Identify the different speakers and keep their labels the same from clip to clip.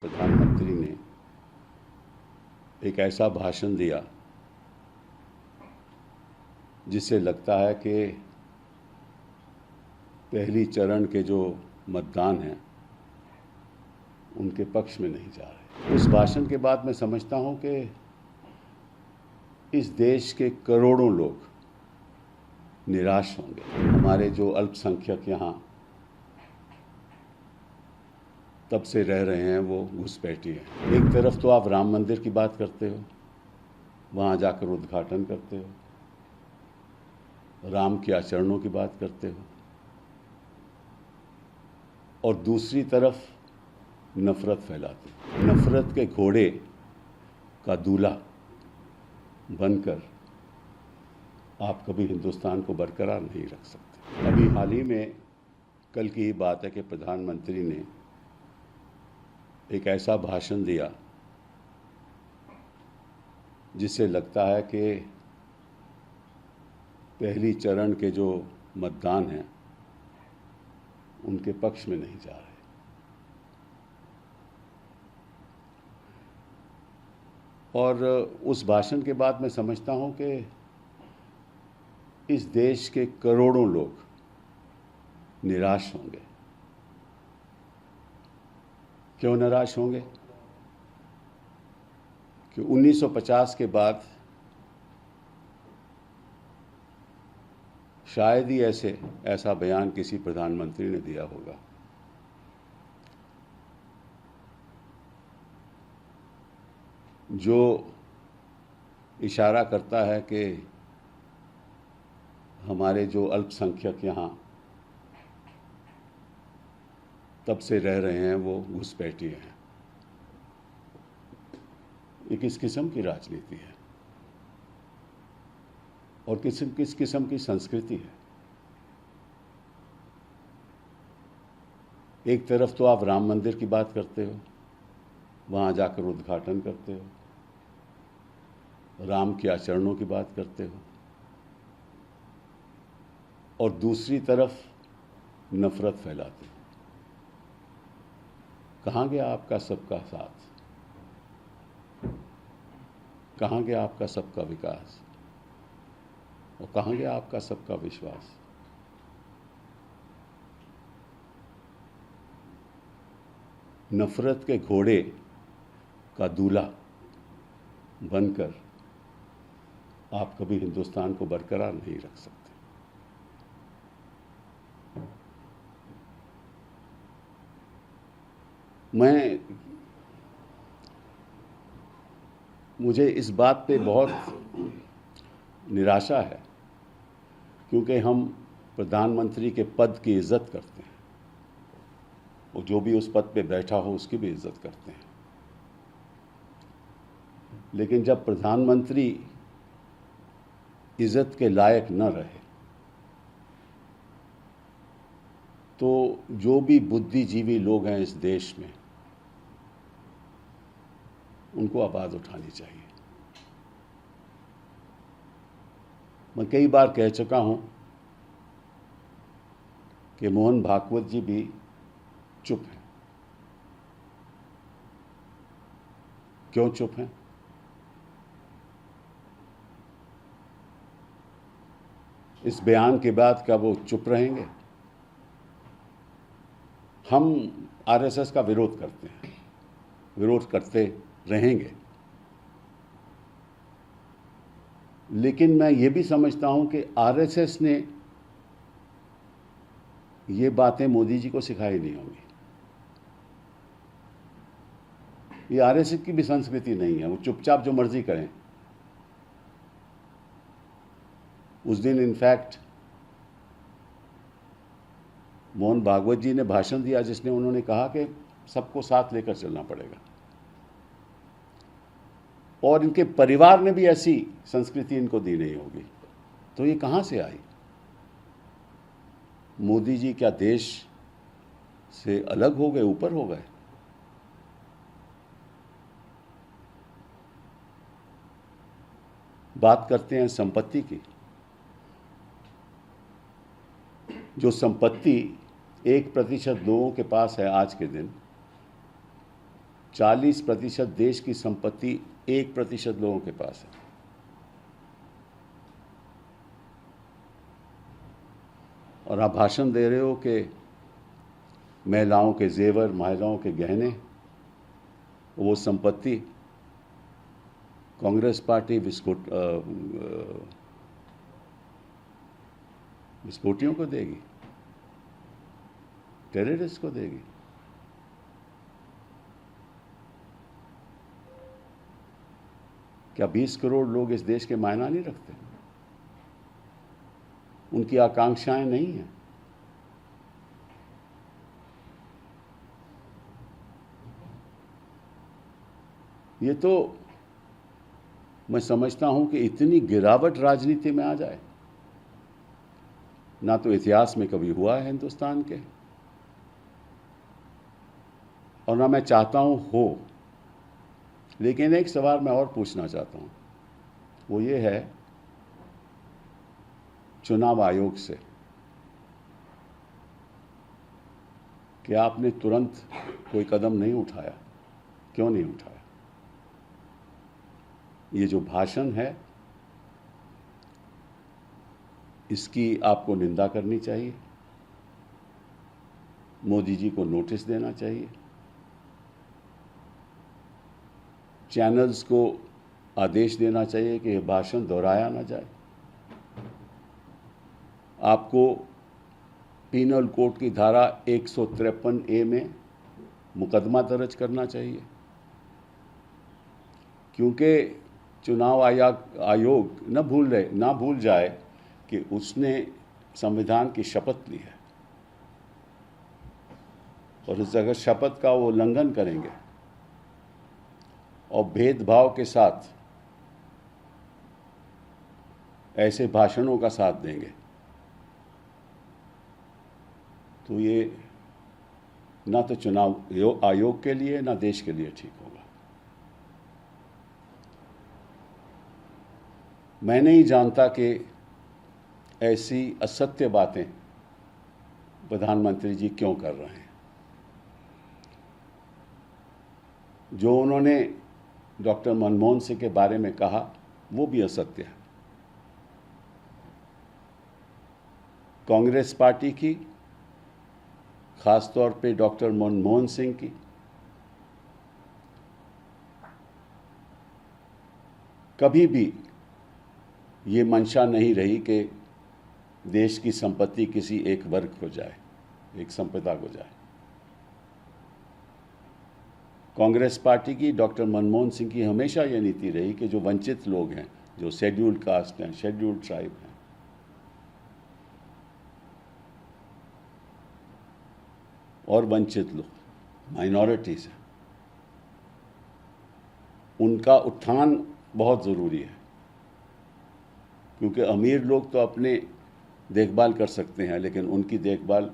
Speaker 1: प्रधानमंत्री ने एक ऐसा भाषण दिया जिससे लगता है कि पहली चरण के जो मतदान हैं उनके पक्ष में नहीं जा रहे। उस भाषण के बाद मैं समझता हूं कि इस देश के करोड़ों लोग निराश होंगे। हमारे जो अल्पसंख्यक यहाँ तब से रह रहे हैं वो घुसपैठी हैं। एक तरफ तो आप राम मंदिर की बात करते हो, वहाँ जाकर उद्घाटन करते हो, राम के आचरणों की बात करते हो, और दूसरी तरफ नफरत फैलाते हो। नफरत के घोड़े का दूल्हा बनकर आप कभी हिंदुस्तान को बरकरार नहीं रख सकते। अभी हाल ही में कल की ही बात है कि प्रधानमंत्री ने एक ऐसा भाषण दिया जिससे लगता है कि पहली चरण के जो मतदान हैं उनके पक्ष में नहीं जा रहे। और उस भाषण के बाद मैं समझता हूं कि इस देश के करोड़ों लोग निराश होंगे। क्यों निराश होंगे? कि 1950 के बाद शायद ही ऐसा बयान किसी प्रधानमंत्री ने दिया होगा। जो इशारा करता है कि हमारे जो अल्पसंख्यक यहाँ तब से रह रहे हैं वो घुसपैठी हैं। ये किस किस्म की राजनीति है और किस किस्म की संस्कृति है? एक तरफ तो आप राम मंदिर की बात करते हो, वहाँ जाकर उद्घाटन करते हो, राम के आचरणों की बात करते हो, और दूसरी तरफ नफरत फैलाते हो। कहाँ गया आपका सबका साथ? कहाँ गया आपका सबका विकास? और कहाँ गया आपका सबका विश्वास? नफरत के घोड़े का दूल्हा बनकर आप कभी हिंदुस्तान को बरकरार नहीं रख सकते। मुझे इस बात पे बहुत निराशा है क्योंकि हम प्रधानमंत्री के पद की इज्जत करते हैं और जो भी उस पद पे बैठा हो उसकी भी इज्जत करते हैं। लेकिन जब प्रधानमंत्री इज्जत के लायक न रहे तो जो भी बुद्धिजीवी लोग हैं इस देश में उनको आवाज उठानी चाहिए। मैं कई बार कह चुका हूं कि मोहन भागवत जी भी चुप हैं। क्यों चुप हैं? इस बयान के बाद क्या वो चुप रहेंगे? हम आरएसएस का विरोध करते हैं, विरोध करते रहेंगे, लेकिन मैं ये भी समझता हूं कि आरएसएस ने ये बातें मोदी जी को सिखाई नहीं होंगी। ये आरएसएस की भी संस्कृति नहीं है, वो चुपचाप जो मर्जी करें। उस दिन इनफैक्ट मोहन भागवत जी ने भाषण दिया जिसमें उन्होंने कहा कि सबको साथ लेकर चलना पड़ेगा, और इनके परिवार ने भी ऐसी संस्कृति इनको दी नहीं होगी। तो ये कहां से आई? मोदी जी क्या देश से अलग हो गए, ऊपर हो गए? बात करते हैं संपत्ति की। जो संपत्ति 1% लोगों के पास है आज के दिन, 40% देश की संपत्ति 1% लोगों के पास है। और आप भाषण दे रहे हो कि महिलाओं के जेवर, महिलाओं के गहने, वो संपत्ति कांग्रेस पार्टी विस्फोटियों को देगी, टेररिस्ट को देगी। क्या 20 करोड़ लोग इस देश के मायना नहीं रखते? उनकी आकांक्षाएं नहीं हैं? ये तो मैं समझता हूं कि इतनी गिरावट राजनीति में आ जाए, ना तो इतिहास में कभी हुआ है हिंदुस्तान के, और ना मैं चाहता हूं हो। लेकिन एक सवाल मैं और पूछना चाहता हूं, वो ये है चुनाव आयोग से कि आपने तुरंत कोई कदम नहीं उठाया। क्यों नहीं उठाया? ये जो भाषण है, इसकी आपको निंदा करनी चाहिए, मोदी जी को नोटिस देना चाहिए, चैनल्स को आदेश देना चाहिए कि यह भाषण दोहराया ना जाए। आपको पीनल कोड की धारा 153A में मुकदमा दर्ज करना चाहिए, क्योंकि चुनाव आयोग न भूल जाए कि उसने संविधान की शपथ ली है, और उस अगर शपथ का वो उल्लंघन करेंगे और भेदभाव के साथ ऐसे भाषणों का साथ देंगे, तो ये ना तो चुनाव आयोग के लिए ना देश के लिए ठीक होगा। मैं नहीं जानता कि ऐसी असत्य बातें प्रधानमंत्री जी क्यों कर रहे हैं। जो उन्होंने डॉक्टर मनमोहन सिंह के बारे में कहा वो भी असत्य है। कांग्रेस पार्टी की, खास तौर पे डॉक्टर मनमोहन सिंह की कभी भी ये मंशा नहीं रही कि देश की संपत्ति किसी एक वर्ग को जाए, एक संप्रदाय को जाए। कांग्रेस पार्टी की, डॉक्टर मनमोहन सिंह की हमेशा ये नीति रही कि जो वंचित लोग हैं, जो शेड्यूल्ड कास्ट हैं, शेड्यूल्ड ट्राइब हैं, और वंचित लोग, माइनॉरिटीज हैं, उनका उत्थान बहुत ज़रूरी है। क्योंकि अमीर लोग तो अपने देखभाल कर सकते हैं, लेकिन उनकी देखभाल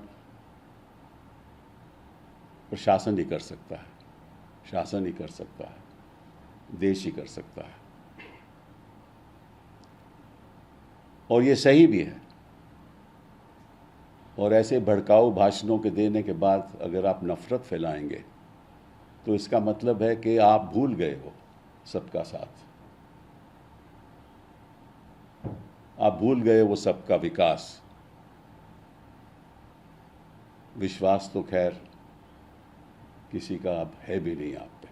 Speaker 1: प्रशासन ही कर सकता है, शासन ही कर सकता है, देश ही कर सकता है। और ये सही भी है। और ऐसे भड़काऊ भाषणों के देने के बाद अगर आप नफरत फैलाएंगे, तो इसका मतलब है कि आप भूल गए हो सबका साथ, आप भूल गए वो सबका विकास। विश्वास तो खैर किसी का अब है भी नहीं आप पे।